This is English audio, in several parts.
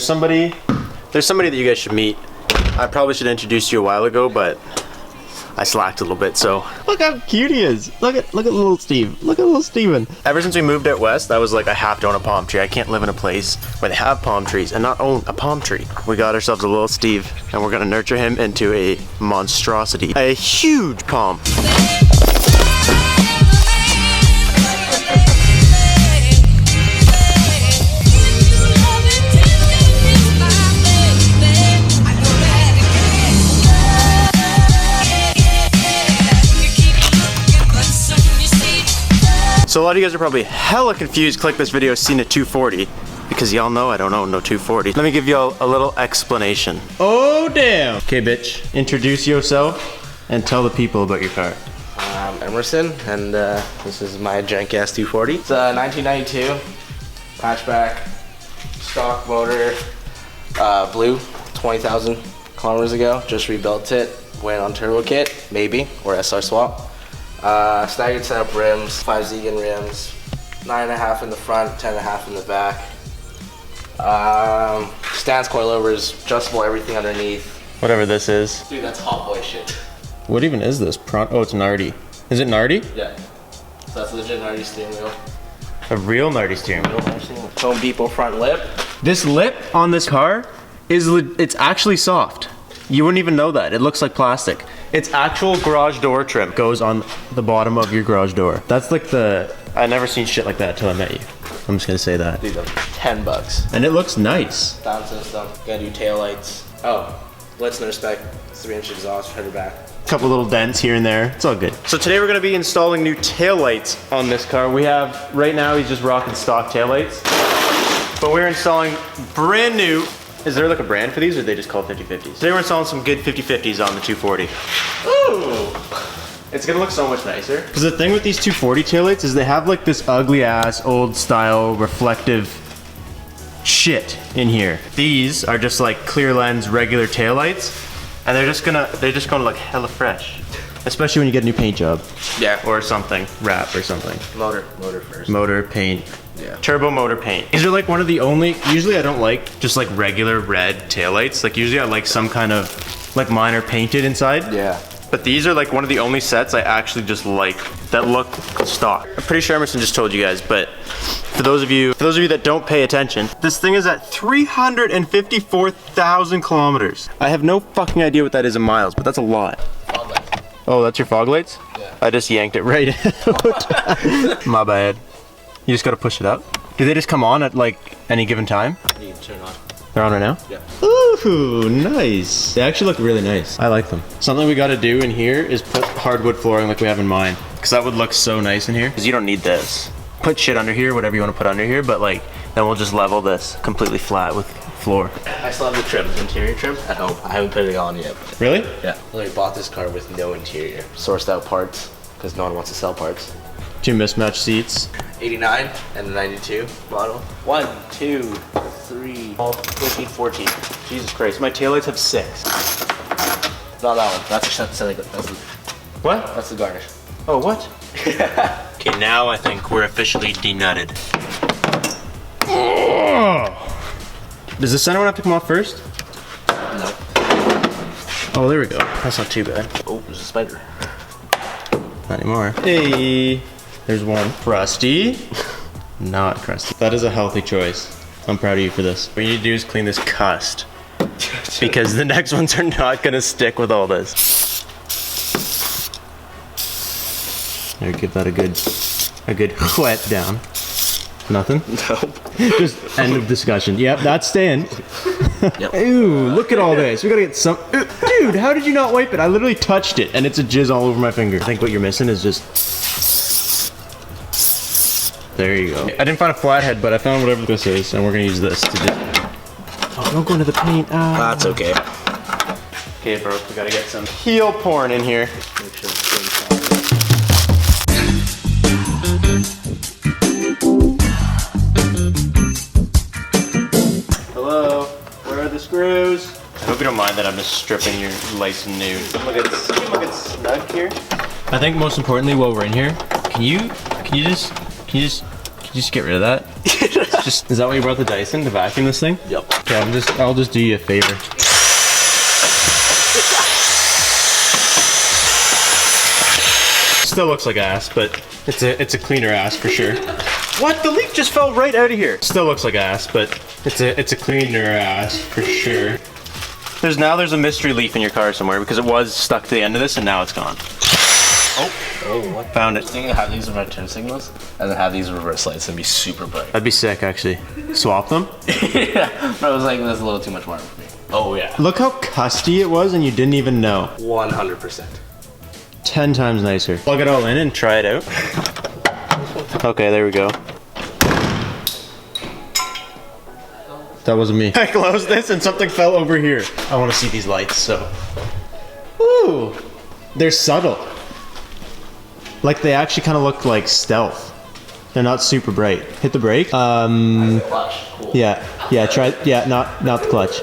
somebody that you guys should meet. I probably should introduce you a while ago, but I slacked a little bit, so. Look how cute he is. Look at little Steve. Look at little Steven. Ever since we moved out west, I was like, I have to own a palm tree. I can't live in a place where they have palm trees and not own a palm tree. We got ourselves a little Steve, and we're gonna nurture him into a monstrosity. A huge palm. So a lot of you guys are probably hella confused, click this video, seen a 240, because y'all know I don't own no 240. Let me give y'all a little explanation. Oh damn! Okay bitch, introduce yourself and tell the people about your car. I'm Emerson, and this is my jank ass 240. It's a 1992 hatchback, stock motor, blue, 20,000 kilometers ago. Just rebuilt it, went on turbo kit, maybe, or SR swap. Staggered setup rims, 5 Zegan rims, 9.5 in the front, 10.5 in the back. Stance coilovers, adjustable everything underneath. Whatever this is. Dude, that's hot boy shit. What even is this? Oh, it's Nardi. Is it Nardi? Yeah. So that's legit Nardi steering wheel. A real Nardi steering wheel. Home Depot front lip. This lip on this car it's actually soft. You wouldn't even know that. It looks like plastic. It's actual garage door trim. Goes on the bottom of your garage door. That's like I never seen shit like that until I met you. I'm just gonna say that. Dude, $10. And it looks nice. Sound system. Gotta do taillights. Oh, listener spec. 3-inch exhaust, header back. Couple little dents here and there. It's all good. So today we're gonna be installing new taillights on this car. We have, right now he's just rocking stock taillights. But we're installing brand new. Is there like a brand for these, or are they just called 50/50s? Today we're installing some good 50/50s on the 240. Ooh! It's gonna look so much nicer. Because the thing with these 240 taillights is they have like this ugly ass, old style, reflective shit in here. These are just like clear lens, regular taillights, and they're just gonna look hella fresh. Especially when you get a new paint job. Yeah. Or something, wrap or something. Motor first. Motor, paint. Yeah. Turbo motor paint. These are like one of the only, usually I don't like just like regular red taillights. Like usually I like some kind of, like mine are painted inside. Yeah. But these are like one of the only sets I actually just like that look stock. I'm pretty sure Emerson just told you guys, but for those of you that don't pay attention, this thing is at 354,000 kilometers. I have no fucking idea what that is in miles, but that's a lot. Fog lights. Oh, that's your fog lights? Yeah. I just yanked it right out. My bad. You just gotta push it up. Do they just come on at like any given time? You can turn on. They're on right now? Yeah. Ooh, nice. They actually look really nice. I like them. Something we gotta do in here is put hardwood flooring like we have in mine. Cause that would look so nice in here. Cause you don't need this. Put shit under here, whatever you wanna put under here, but like, then we'll just level this completely flat with floor. I still have the trim, interior trim at home. I haven't put it on yet. Really? Yeah. I bought this car with no interior. Sourced out parts, because no one wants to sell parts. 2 mismatched seats. 89 and the 92 model. 1, 2, 3, 15, 14. Jesus Christ, my taillights have 6. Not that one. That's the What? That's the garnish. Oh, what? Okay, now I think we're officially denutted. Oh. Does the center one have to come off first? No. Oh, there we go. That's not too bad. Oh, there's a spider. Not anymore. Hey, there's one. Crusty. Not crusty. That is a healthy choice. I'm proud of you for this. What you need to do is clean this cust. Because the next ones are not gonna stick with all this. There, give that a good wet down. Nothing? Nope. Just end of discussion. Yep, that's staying. Yep. Ooh, look at all this. We gotta get some. Dude, how did you not wipe it? I literally touched it and it's a jizz all over my finger. I think what you're missing is just. There you go. I didn't find a flathead, but I found whatever this is, and we're gonna use this to just. Oh, don't go into the paint. That's okay. Okay, bro, we gotta get some heel porn in here. Make sure it's Hello, where are the screws? I hope you don't mind that I'm just stripping your lights new. Look at snug here. I think most importantly, while we're in here, can you just get rid of that? Is that why you brought the Dyson to vacuum this thing? Yep. Yeah, I'll just do you a favor. Still looks like ass, but it's a cleaner ass for sure. What? The leaf just fell right out of here. Still looks like ass, but it's a cleaner ass for sure. There's a mystery leaf in your car somewhere because it was stuck to the end of this and now it's gone. Oh, what? Found it. I think I have these red turn signals and then have these reverse lights and be super bright. That'd be sick, actually. Swap them? Yeah, but I was like, that's a little too much water for me. Oh yeah. Look how custy it was and you didn't even know. 100%. 10 times nicer. Plug it all in and try it out. Okay, there we go. That wasn't me. I closed this and something fell over here. I want to see these lights, so. Ooh, they're subtle. Like they actually kind of look like stealth. They're not super bright. Hit the brake. Clutch. Cool. Yeah, try, yeah, not the clutch.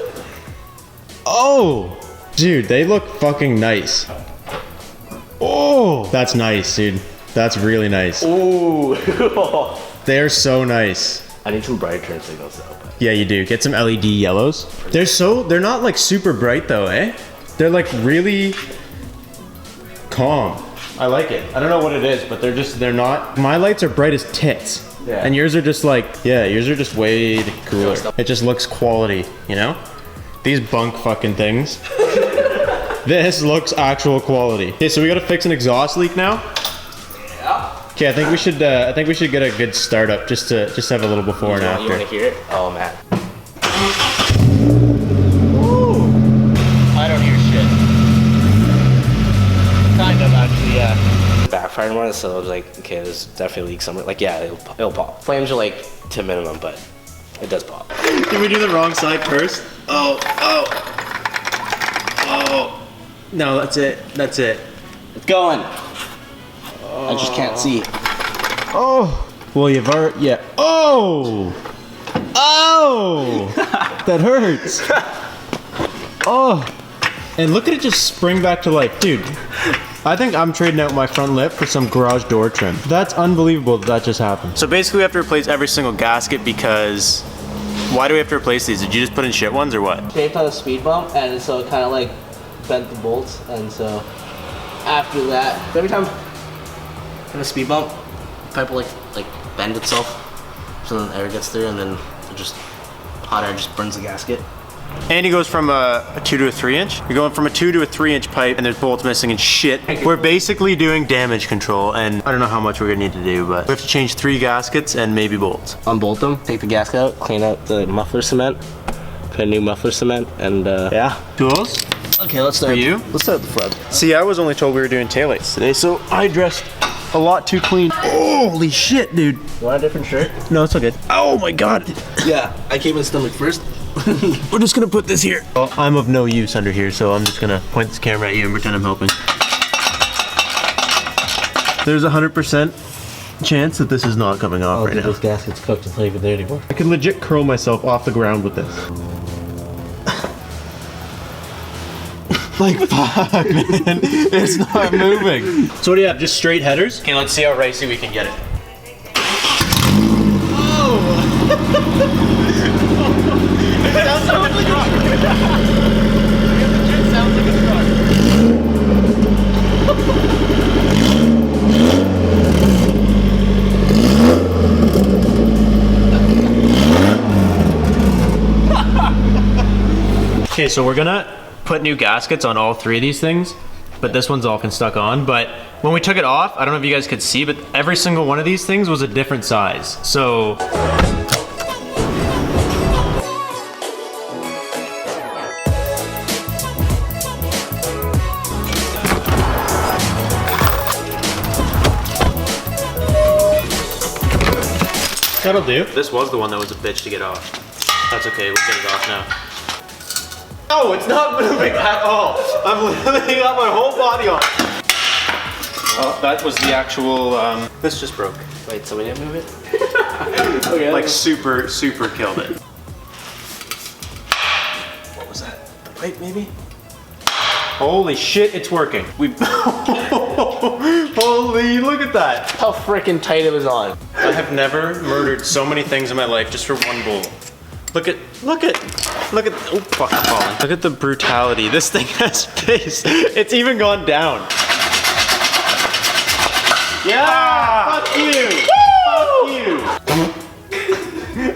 Oh, dude, they look fucking nice. Oh, that's nice, dude. That's really nice. Ooh. They're so nice. I need some bright turn signals though. But. Yeah, you do. Get some LED yellows. They're not like super bright though, eh? They're like really calm. I like it. I don't know what it is, but they're not. My lights are bright as tits. Yeah. And yours are just like, yeah, yours are just way cooler. It just looks quality, you know? These bunk fucking things. This looks actual quality. Okay, so we gotta fix an exhaust leak now. Yeah. Okay, I think we should get a good startup just to have a little before and after. You wanna hear it? Oh man. Ooh. I don't hear shit. Kind of actually, yeah. Backfired one, so I was like, okay, there's definitely a leak somewhere. Like, yeah, it'll pop. Flames are like to minimum, but it does pop. Did we do the wrong side first? Oh. No, that's it. It's going. I just can't see. Oh. Well, you've already, yeah. Oh. That hurts. Oh. And look at it just spring back to life. Dude, I think I'm trading out my front lip for some garage door trim. That's unbelievable that just happened. So basically we have to replace every single gasket because... Why do we have to replace these? Did you just put in shit ones or what? Shaped on a speed bump, and so it kind of like bent the bolts, and so after that, every time in a speed bump, the pipe will like bend itself, so then air gets through, and then it just hot air just burns the gasket. And he goes from a 2 to a 3 inch. You're going from a 2 to a 3 inch pipe and there's bolts missing and shit. We're basically doing damage control and I don't know how much we're gonna need to do, but we have to change 3 gaskets and maybe bolts. Unbolt them, take the gasket out, clean out the muffler cement, put a new muffler cement, and yeah. Tools? Okay, let's start. For you? Let's start at the front. See, I was only told we were doing taillights today, so I dressed a lot too clean. Holy shit, dude. You want a different shirt? No, it's all good. Oh my god. Yeah, I came in stomach first. We're just gonna put this here. Well, I'm of no use under here, so I'm just gonna point this camera at you and pretend I'm helping. There's a 100% chance that this is not coming off right now. This gasket's cooked. It's not even there anymore. I can legit curl myself off the ground with this. Like, fuck, man. It's not moving. So what do you have, just straight headers? Okay, let's see how racy we can get it. It sounds like a truck. It sounds like a truck. Okay, so we're gonna put new gaskets on all 3 of these things, but this one's all stuck on. But when we took it off, I don't know if you guys could see, but every single one of these things was a different size. So that'll do. This was the one that was a bitch to get off. That's okay, we'll get it off now. Oh, it's not moving at all. I'm literally got my whole body on. Oh, that was the actual, this just broke. Wait, so we didn't move it? Okay, like super killed it. What was that? The pipe maybe? Holy shit, it's working. Holy, look at that. How freaking tight it was on. I have never murdered so many things in my life just for one bolt. Look at, oh fuck, I'm falling. Look at the brutality. This thing has space. It's even gone down. Yeah, fuck you. Fuck you.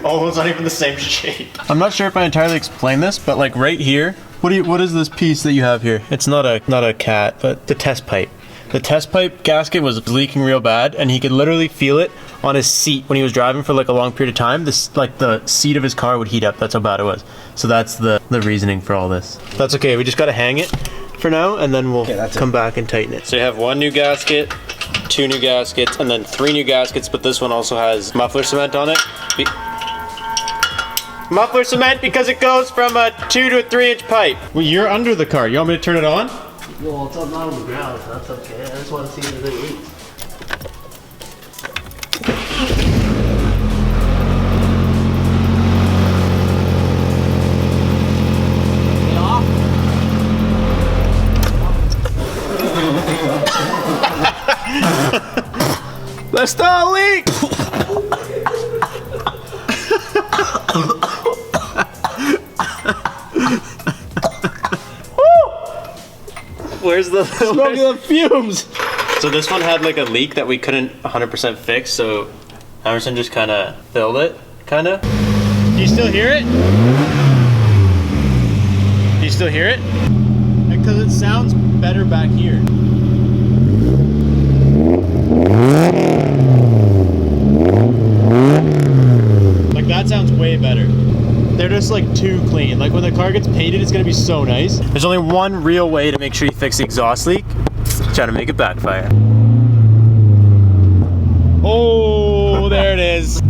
Oh, it's not even the same shape. I'm not sure if I entirely explained this, but like right here, what is this piece that you have here? It's not a cat, but the test pipe. The test pipe gasket was leaking real bad, and he could literally feel it on his seat when he was driving for like a long period of time. This, like, the seat of his car would heat up. That's how bad it was. So that's the reasoning for all this. That's okay. We just gotta hang it for now, and then we'll come back and tighten it. So you have 1 new gasket, 2 new gaskets, and then 3 new gaskets. But this one also has muffler cement on it. Muffler cement because it goes from a 2 to a 3-inch pipe. Well, you're under the car. You want me to turn it on? Well, it's not on the ground, so that's okay. I just want to see if it leaks. There's still a leak! Where's the smoking the fumes? So this one had like a leak that we couldn't 100% fix, so Emerson just kind of filled it, kind of. Do you still hear it? Do you still hear it? Because it sounds better back here. Like that sounds way better. They're just like too clean. Like when the car gets painted, it's gonna be so nice. There's only one real way to make sure you fix the exhaust leak. Try to make it backfire. Oh, there it is.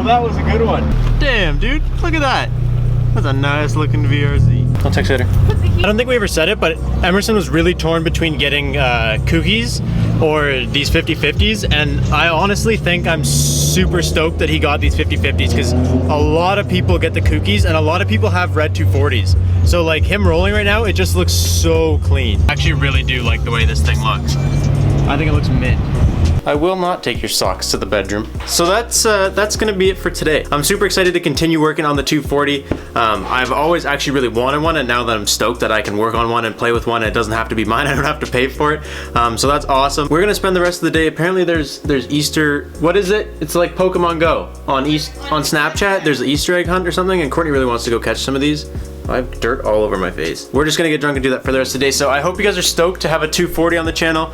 That was a good one. Damn, dude, look at that. That's a nice looking VRZ. I'll text later. I don't think we ever said it, but Emerson was really torn between getting cookies or these 50/50s, and I honestly think I'm super stoked that he got these 50/50s because a lot of people get the cookies and a lot of people have red 240s. So like him rolling right now, it just looks so clean. I actually really do like the way this thing looks. I think it looks mint. I will not take your socks to the bedroom. So that's gonna be it for today. I'm super excited to continue working on the 240. I've always actually really wanted one, and now that I'm stoked that I can work on one and play with one, it doesn't have to be mine. I don't have to pay for it. So that's awesome. We're gonna spend the rest of the day. Apparently there's Easter. What is it? It's like Pokemon Go on Snapchat. There's an Easter egg hunt or something, and Courtney really wants to go catch some of these. I have dirt all over my face. We're just gonna get drunk and do that for the rest of the day. So I hope you guys are stoked to have a 240 on the channel.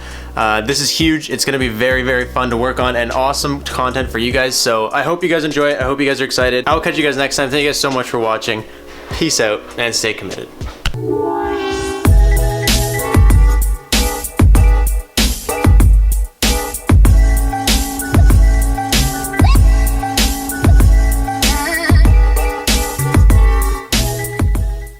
This is huge. It's gonna be very, very fun to work on and awesome content for you guys. So I hope you guys enjoy it. I hope you guys are excited. I'll catch you guys next time. Thank you guys so much for watching. Peace out and stay committed.